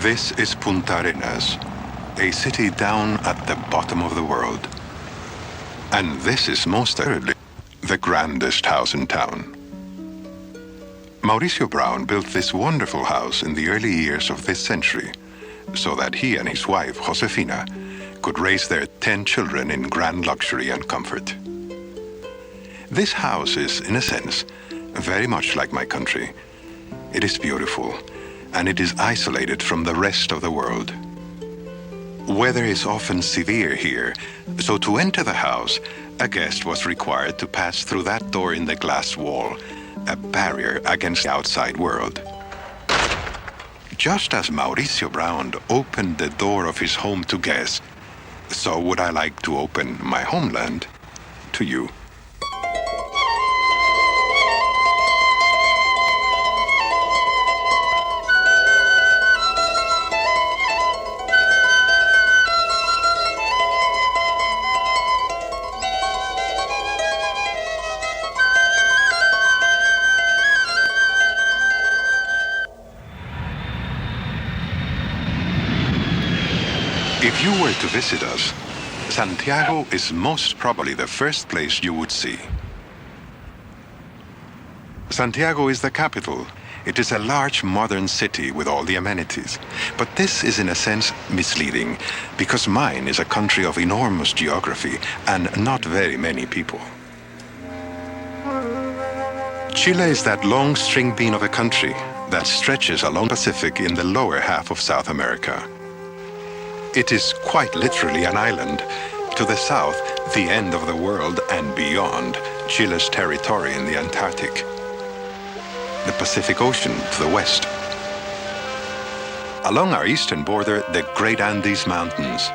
This is Punta Arenas, a city down at the bottom of the world. And this is most assuredly the grandest house in town. Mauricio Brown built this wonderful house in the early years of this century so that he and his wife, Josefina, could raise their 10 children in grand luxury and comfort. This house is, in a sense, very much like my country. It is beautiful, and it is isolated from the rest of the world. Weather is often severe here, so to enter the house, a guest was required to pass through that door in the glass wall, a barrier against the outside world. Just as Mauricio Brown opened the door of his home to guests, so would I like to open my homeland to you. If you were to visit us, Santiago is most probably the first place you would see. Santiago is the capital. It is a large modern city with all the amenities. But this is in a sense misleading, because mine is a country of enormous geography and not very many people. Chile is that long string bean of a country that stretches along the Pacific in the lower half of South America. It is quite literally an island. To the south, the end of the world, and beyond, Chile's territory in the Antarctic. The Pacific Ocean to the west. Along our eastern border, the Great Andes Mountains.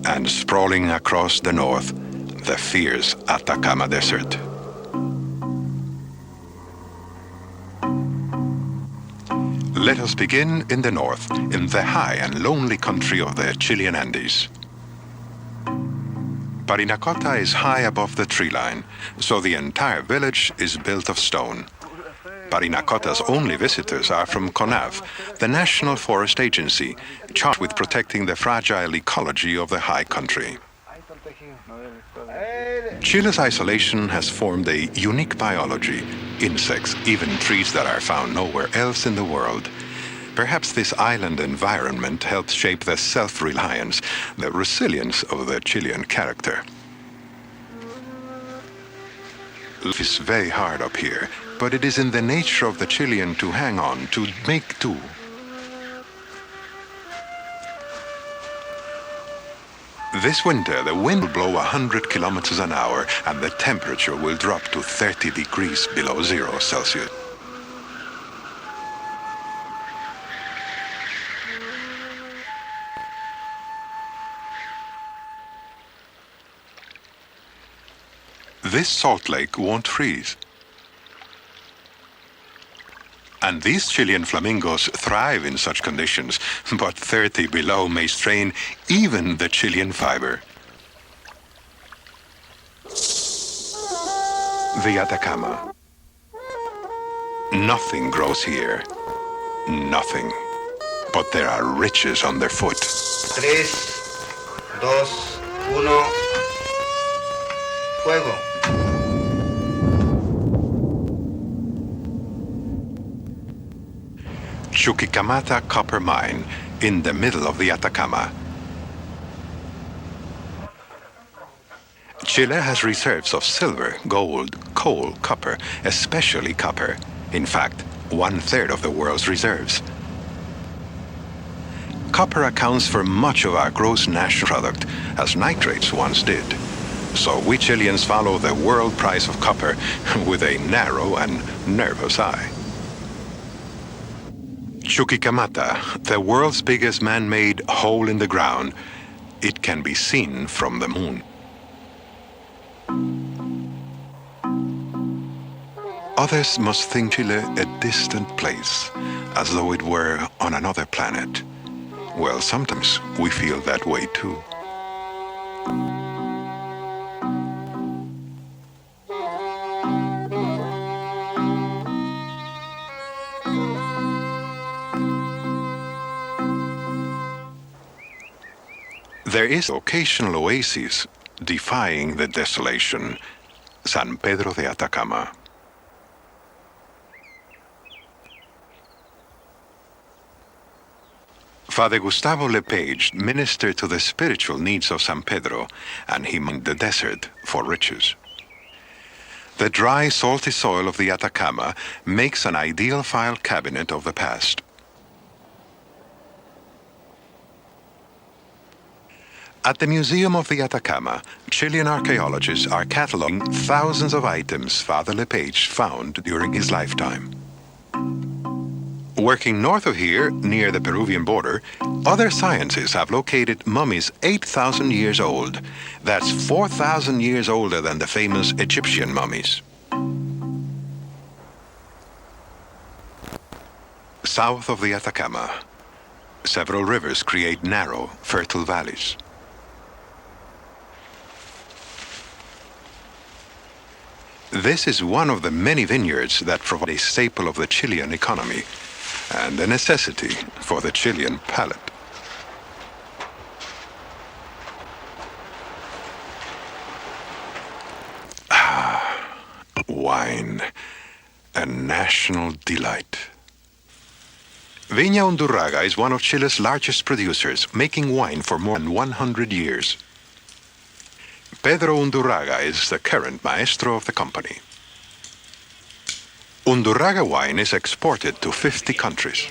And sprawling across the north, the fierce Atacama Desert. Let us begin in the north, in the high and lonely country of the Chilean Andes. Parinacota is high above the tree line, so the entire village is built of stone. Parinacota's only visitors are from CONAV, the National Forest Agency, charged with protecting the fragile ecology of the high country. Chile's isolation has formed a unique biology, insects, even trees that are found nowhere else in the world. Perhaps this island environment helps shape the self-reliance, the resilience of the Chilean character. Life is very hard up here, but it is in the nature of the Chilean to hang on, to make do. This winter, the wind will blow 100 kilometers an hour, and the temperature will drop to 30 degrees below 0 Celsius. This salt lake won't freeze. And these Chilean flamingos thrive in such conditions, but 30 below may strain even the Chilean fiber. The Atacama. Nothing grows here. Nothing. But there are riches underfoot. 3, 2, 1, fuego. Chuquicamata copper mine in the middle of the Atacama. Chile has reserves of silver, gold, coal, copper, especially copper. In fact, 1/3 of the world's reserves. Copper accounts for much of our gross national product, as nitrates once did. So we Chileans follow the world price of copper with a narrow and nervous eye. Chuquicamata, the world's biggest man-made hole in the ground. It can be seen from the moon. Others must think Chile a distant place, as though it were on another planet. Well, sometimes we feel that way too. There is occasional oasis defying the desolation. San Pedro de Atacama. Father Gustavo Lepage ministered to the spiritual needs of San Pedro, and he mined the desert for riches. The dry, salty soil of the Atacama makes an ideal file cabinet of the past. At the Museum of the Atacama, Chilean archaeologists are cataloging thousands of items Father Lepage found during his lifetime. Working north of here, near the Peruvian border, other scientists have located mummies 8,000 years old. That's 4,000 years older than the famous Egyptian mummies. South of the Atacama, several rivers create narrow, fertile valleys. This is one of the many vineyards that provide a staple of the Chilean economy and a necessity for the Chilean palate. Wine, a national delight. Viña Undurraga is one of Chile's largest producers, making wine for more than 100 years. Pedro Undurraga is the current maestro of the company. Undurraga wine is exported to 50 countries.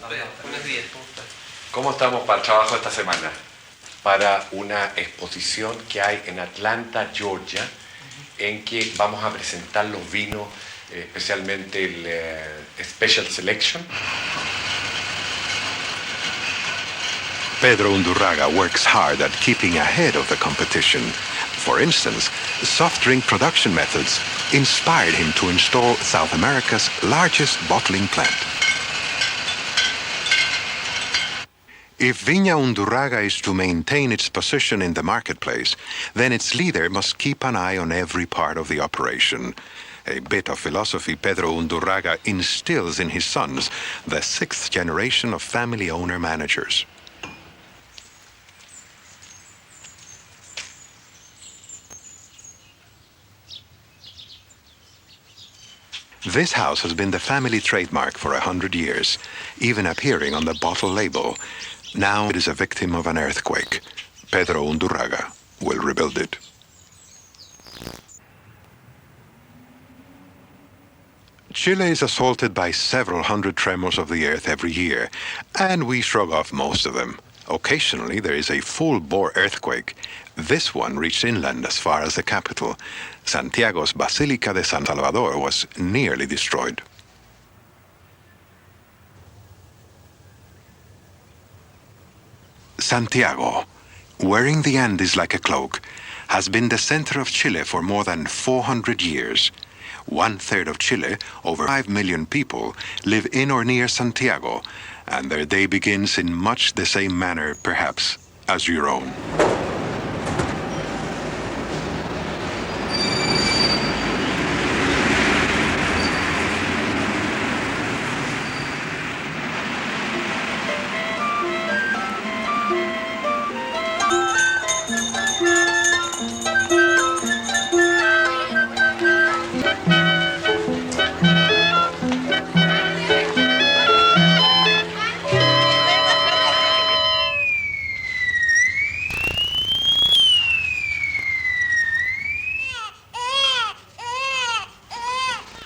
¿Cómo estamos para el trabajo esta semana? Para una exposición que hay en Atlanta, Georgia, en que vamos a presentar los vinos, especialmente el Special Selection. Pedro Undurraga works hard at keeping ahead of the competition. For instance, soft drink production methods inspired him to install South America's largest bottling plant. If Viña Undurraga is to maintain its position in the marketplace, then its leader must keep an eye on every part of the operation. A bit of philosophy Pedro Undurraga instills in his sons, the sixth generation of family owner-managers. This house has been the family trademark for 100 years, even appearing on the bottle label. Now it is a victim of an earthquake. Pedro Undurraga will rebuild it. Chile is assaulted by several hundred tremors of the earth every year, and we shrug off most of them. Occasionally there is a full-bore earthquake. This one reached inland as far as the capital. Santiago's Basilica de San Salvador was nearly destroyed. Santiago, wearing the Andes like a cloak, has been the center of Chile for more than 400 years. 1/3 of Chile, over 5 million people, live in or near Santiago, and their day begins in much the same manner, perhaps, as your own.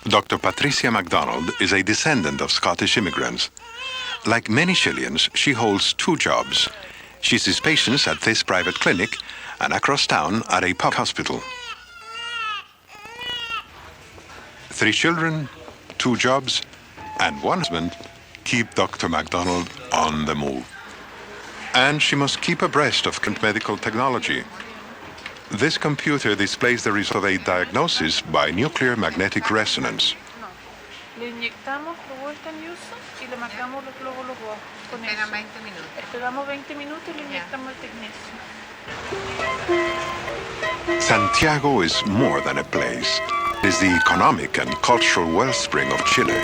Dr. Patricia MacDonald is a descendant of Scottish immigrants. Like many Chileans, she holds 2 jobs. She sees patients at this private clinic and across town at a public hospital. 3 children, 2 jobs, and 1 husband keep Dr. MacDonald on the move. And she must keep abreast of current medical technology. This computer displays the result of a diagnosis by nuclear magnetic resonance. Le inyectamos luego esta news y le marcamos los glóbulos rojos con eso. 20 minutos. Esperamos 20 minutos y le inyectamos el tecnesio. Santiago is more than a place. It is the economic and cultural wellspring of Chile.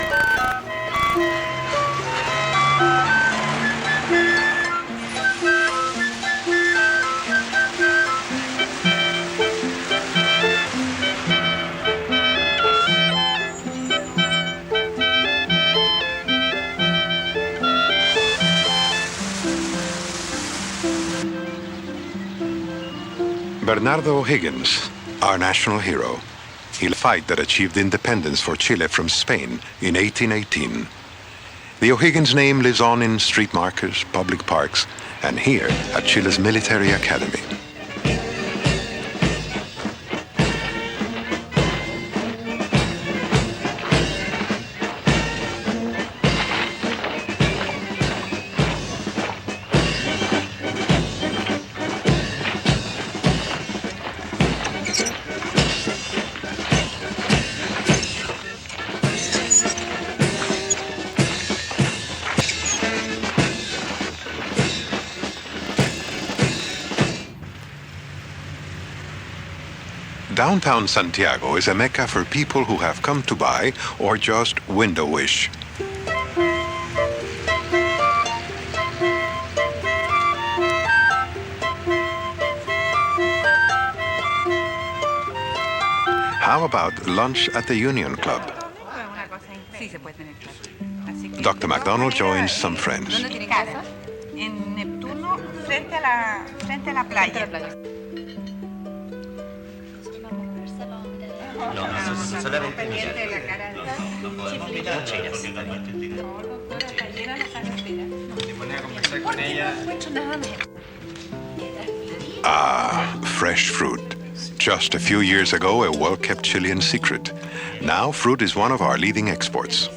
Bernardo O'Higgins, our national hero. He led the fight that achieved independence for Chile from Spain in 1818. The O'Higgins name lives on in street markers, public parks, and here at Chile's military academy. Downtown Santiago is a mecca for people who have come to buy or just window wish. How about lunch at the Union Club? Dr. McDonald joins some friends. En Neptuno, frente a la playa. No, solamente Ah, fresh fruit. Just a few years ago, a well-kept Chilean secret. Now, fruit is one of our leading exports.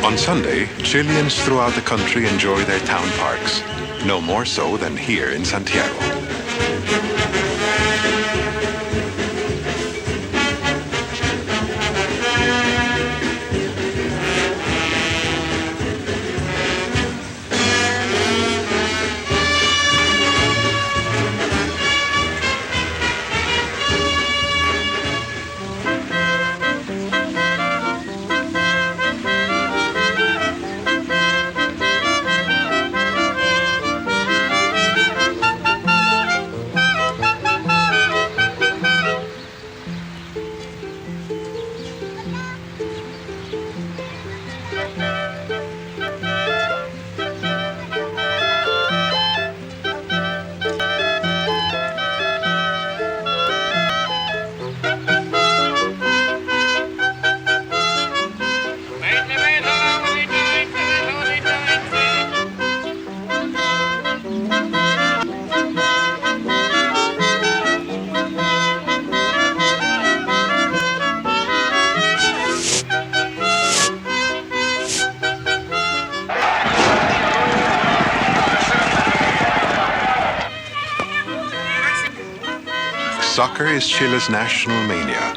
On Sunday, Chileans throughout the country enjoy their town parks, no more so than here in Santiago. Soccer is Chile's national mania.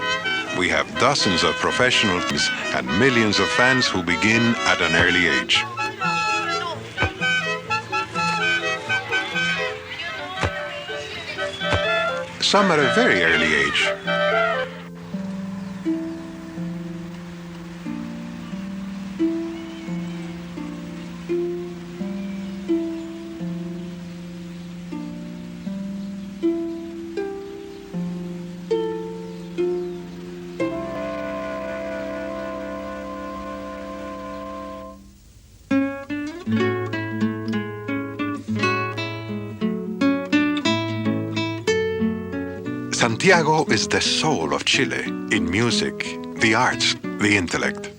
We have dozens of professional teams and millions of fans who begin at an early age. Some at a very early age. Santiago is the soul of Chile in music, the arts, the intellect.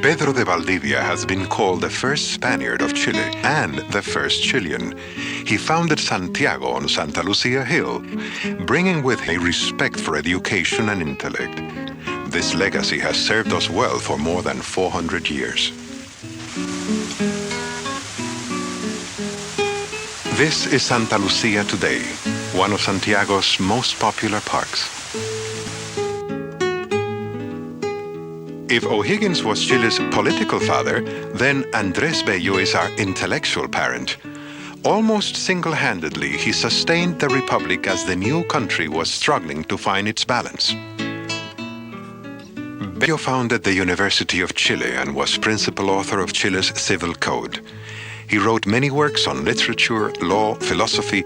Pedro de Valdivia has been called the first Spaniard of Chile and the first Chilean. He founded Santiago on Santa Lucia Hill, bringing with him a respect for education and intellect. This legacy has served us well for more than 400 years. This is Santa Lucia today, one of Santiago's most popular parks. If O'Higgins was Chile's political father, then Andrés Bello is our intellectual parent. Almost single-handedly, he sustained the Republic as the new country was struggling to find its balance. Bello founded the University of Chile and was principal author of Chile's Civil Code. He wrote many works on literature, law, philosophy,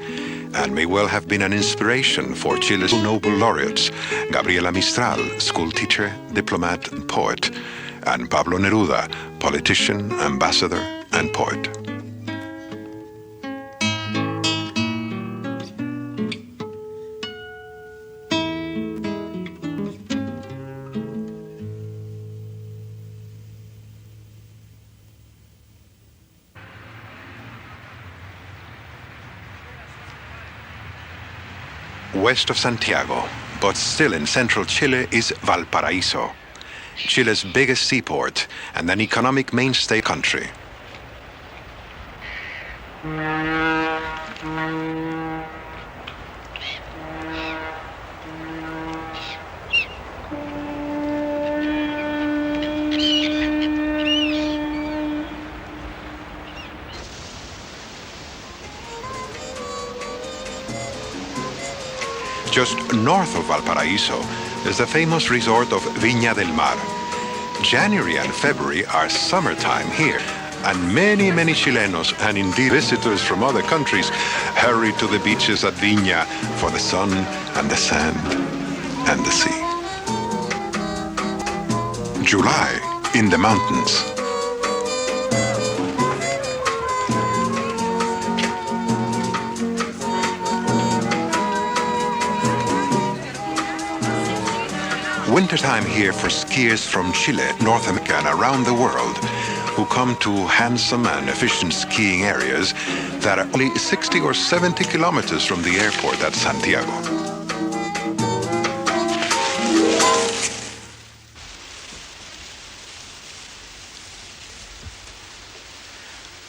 and may well have been an inspiration for Chile's Nobel laureates, Gabriela Mistral, schoolteacher, diplomat, and poet, and Pablo Neruda, politician, ambassador, and poet. West of Santiago, but still in central Chile, is Valparaíso, Chile's biggest seaport and an economic mainstay country. Just north of Valparaíso is the famous resort of Viña del Mar. January and February are summertime here, and many Chilenos, and indeed visitors from other countries, hurry to the beaches at Viña for the sun and the sand and the sea. July in the mountains. Wintertime here for skiers from Chile, North America, and around the world who come to handsome and efficient skiing areas that are only 60 or 70 kilometers from the airport at Santiago.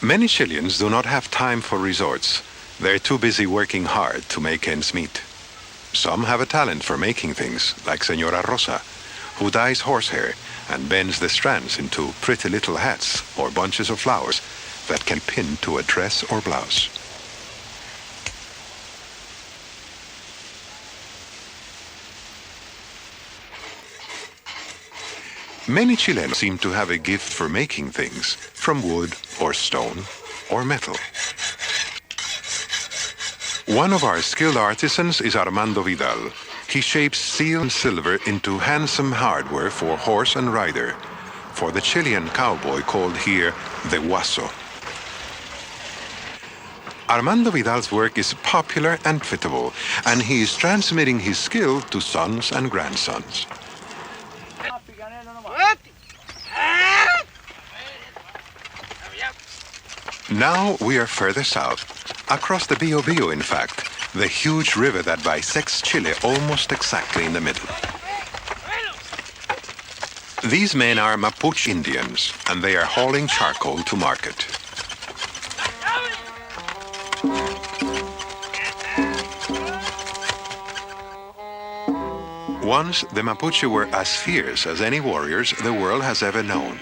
Many Chileans do not have time for resorts. They're too busy working hard to make ends meet. Some have a talent for making things, like Señora Rosa, who dyes horsehair and bends the strands into pretty little hats or bunches of flowers that can pin to a dress or blouse. Many Chileans seem to have a gift for making things from wood or stone or metal. One of our skilled artisans is Armando Vidal. He shapes steel and silver into handsome hardware for horse and rider, for the Chilean cowboy called here the huaso. Armando Vidal's work is popular and profitable, and he is transmitting his skill to sons and grandsons. Now we are further south, across the Biobío, in fact, the huge river that bisects Chile almost exactly in the middle. These men are Mapuche Indians, and they are hauling charcoal to market. Once, the Mapuche were as fierce as any warriors the world has ever known.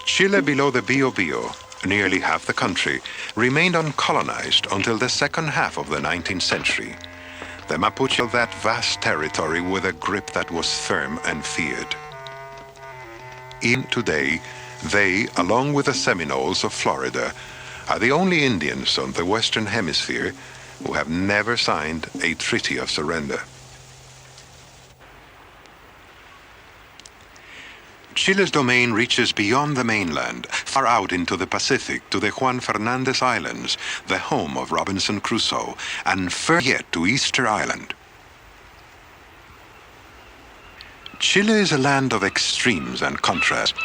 Chile below the Biobío, nearly half the country, remained uncolonized until the second half of the 19th century. The Mapuche held that vast territory with a grip that was firm and feared. Even today, they, along with the Seminoles of Florida, are the only Indians on the Western Hemisphere who have never signed a treaty of surrender. Chile's domain reaches beyond the mainland, far out into the Pacific to the Juan Fernandez Islands, the home of Robinson Crusoe, and further yet to Easter Island. Chile is a land of extremes and contrasts.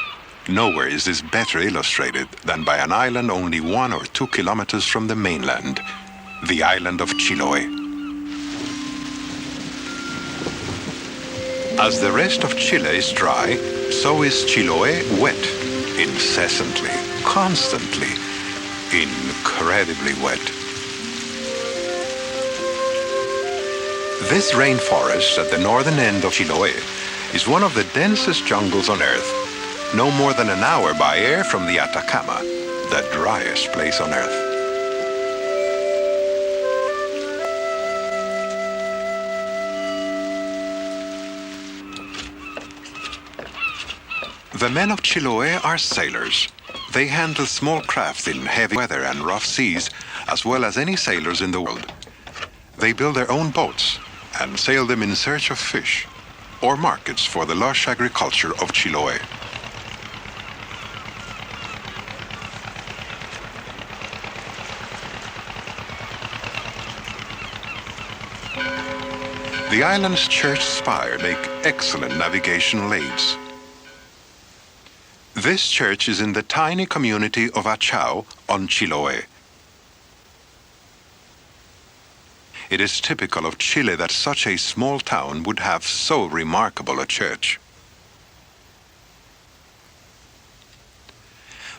Nowhere is this better illustrated than by an island only 1 or 2 kilometers from the mainland, the island of Chiloé. As the rest of Chile is dry, so is Chiloé wet, incessantly, constantly, incredibly wet. This rainforest at the northern end of Chiloé is one of the densest jungles on Earth, no more than an hour by air from the Atacama, the driest place on Earth. The men of Chiloé are sailors. They handle small craft in heavy weather and rough seas, as well as any sailors in the world. They build their own boats and sail them in search of fish or markets for the lush agriculture of Chiloé. The island's church spire make excellent navigational aids. This church is in the tiny community of Achao on Chiloé. It is typical of Chile that such a small town would have so remarkable a church.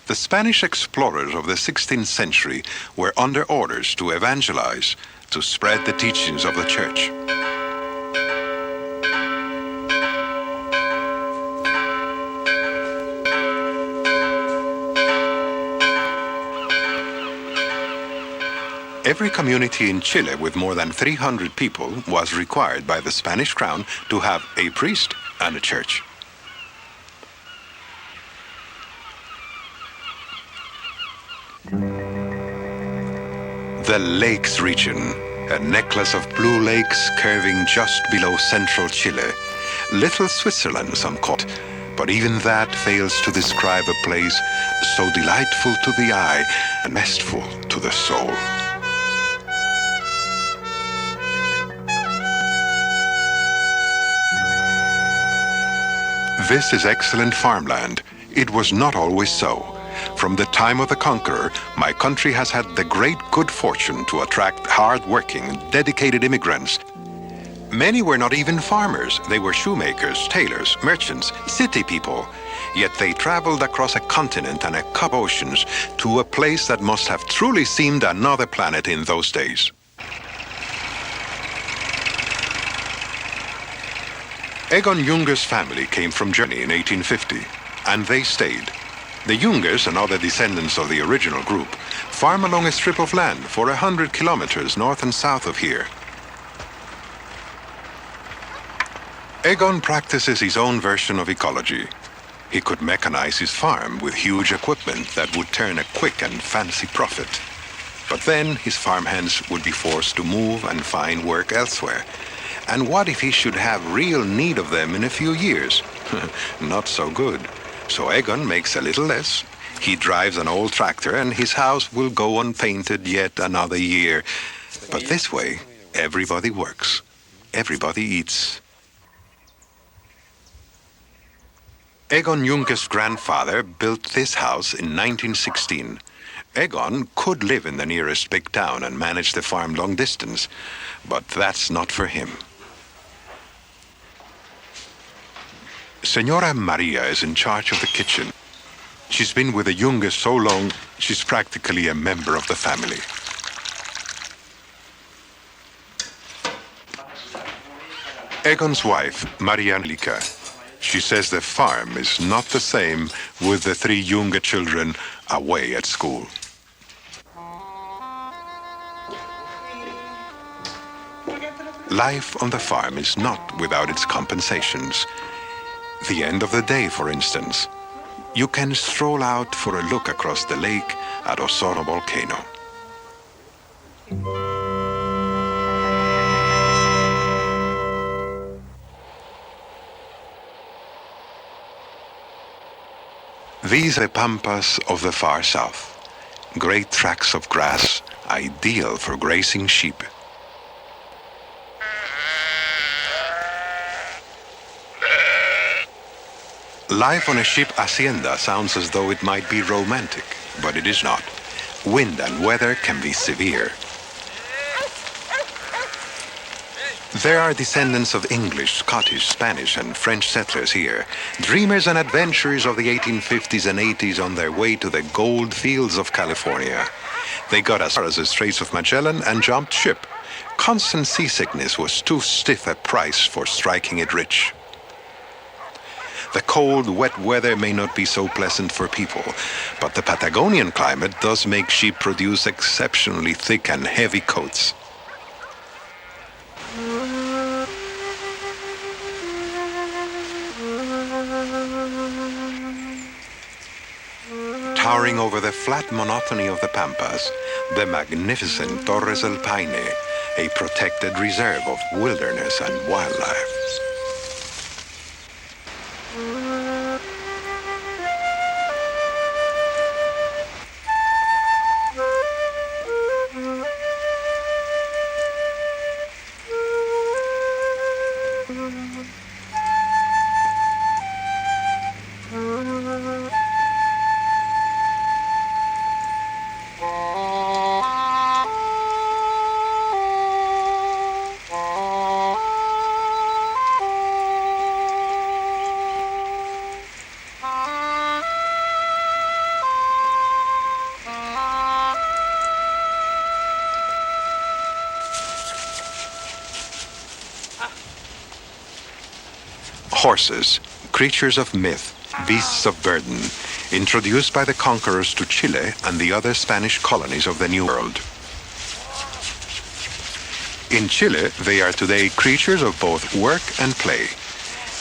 The Spanish explorers of the 16th century were under orders to evangelize, to spread the teachings of the church. Every community in Chile with more than 300 people was required by the Spanish crown to have a priest and a church. The Lakes region, a necklace of blue lakes curving just below central Chile. Little Switzerland, some call it, but even that fails to describe a place so delightful to the eye and restful to the soul. This is excellent farmland. It was not always so. From the time of the conqueror, my country has had the great good fortune to attract hard-working, dedicated immigrants. Many were not even farmers. They were shoemakers, tailors, merchants, city people. Yet they traveled across a continent and a couple oceans to a place that must have truly seemed another planet in those days. Egon Junger's family came from Germany in 1850, and they stayed. The Jungers and other descendants of the original group farm along a strip of land for 100 kilometers north and south of here. Egon practices his own version of ecology. He could mechanize his farm with huge equipment that would turn a quick and fancy profit. But then his farmhands would be forced to move and find work elsewhere. And what if he should have real need of them in a few years? Not so good. So Egon makes a little less. He drives an old tractor and his house will go unpainted yet another year. But this way, everybody works. Everybody eats. Egon Junger's grandfather built this house in 1916. Egon could live in the nearest big town and manage the farm long distance, but that's not for him. Senora Maria is in charge of the kitchen. She's been with the Jungers so long, she's practically a member of the family. Egon's wife, Maria Angelika, she says the farm is not the same with the 3 Junger children away at school. Life on the farm is not without its compensations. The end of the day, for instance. You can stroll out for a look across the lake at Osorno volcano. These are the pampas of the far south. Great tracts of grass, ideal for grazing sheep. Life on a sheep hacienda sounds as though it might be romantic, but it is not. Wind and weather can be severe. There are descendants of English, Scottish, Spanish, and French settlers here, dreamers and adventurers of the 1850s and 80s on their way to the gold fields of California. They got as far as the Straits of Magellan and jumped ship. Constant seasickness was too stiff a price for striking it rich. The cold, wet weather may not be so pleasant for people, but the Patagonian climate does make sheep produce exceptionally thick and heavy coats. towering over the flat monotony of the Pampas, the magnificent Torres del Paine, a protected reserve of wilderness and wildlife. Horses, creatures of myth, beasts of burden, introduced by the conquerors to Chile and the other Spanish colonies of the New World. In Chile, they are today creatures of both work and play.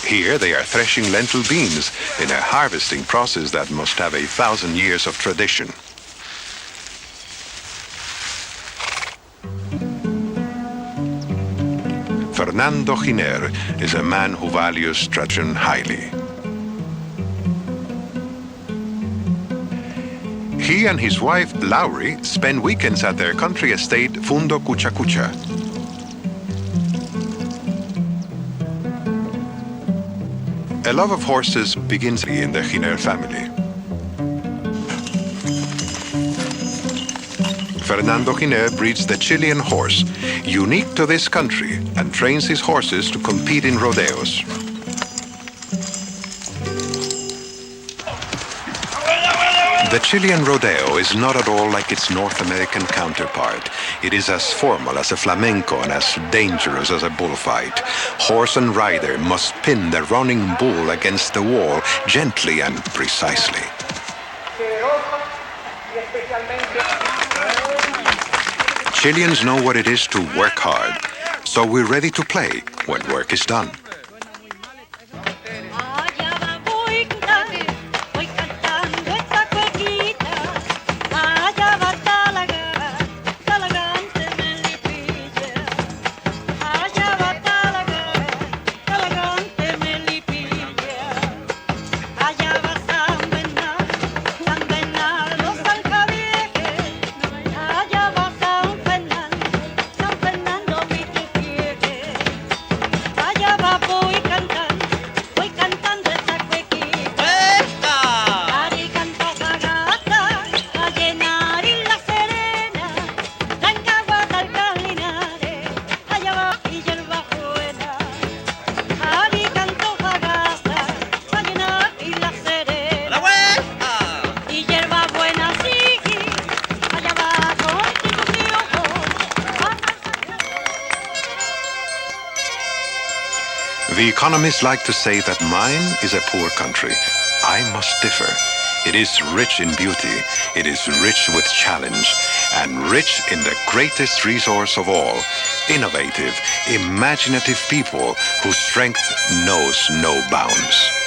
Here they are threshing lentil beans in a harvesting process that must have 1,000 years of tradition. Fernando Giner is a man who values tradition highly. He and his wife, Lauri, spend weekends at their country estate, Fundo Cuchacucha. A love of horses begins in the Giner family. Fernando Giner breeds the Chilean horse, unique to this country, and trains his horses to compete in rodeos. The Chilean rodeo is not at all like its North American counterpart. It is as formal as a flamenco and as dangerous as a bullfight. Horse and rider must pin the running bull against the wall gently and precisely. Chileans know what it is to work hard, so we're ready to play when work is done. The economists like to say that mine is a poor country. I must differ. It is rich in beauty, it is rich with challenge, and rich in the greatest resource of all, innovative, imaginative people whose strength knows no bounds.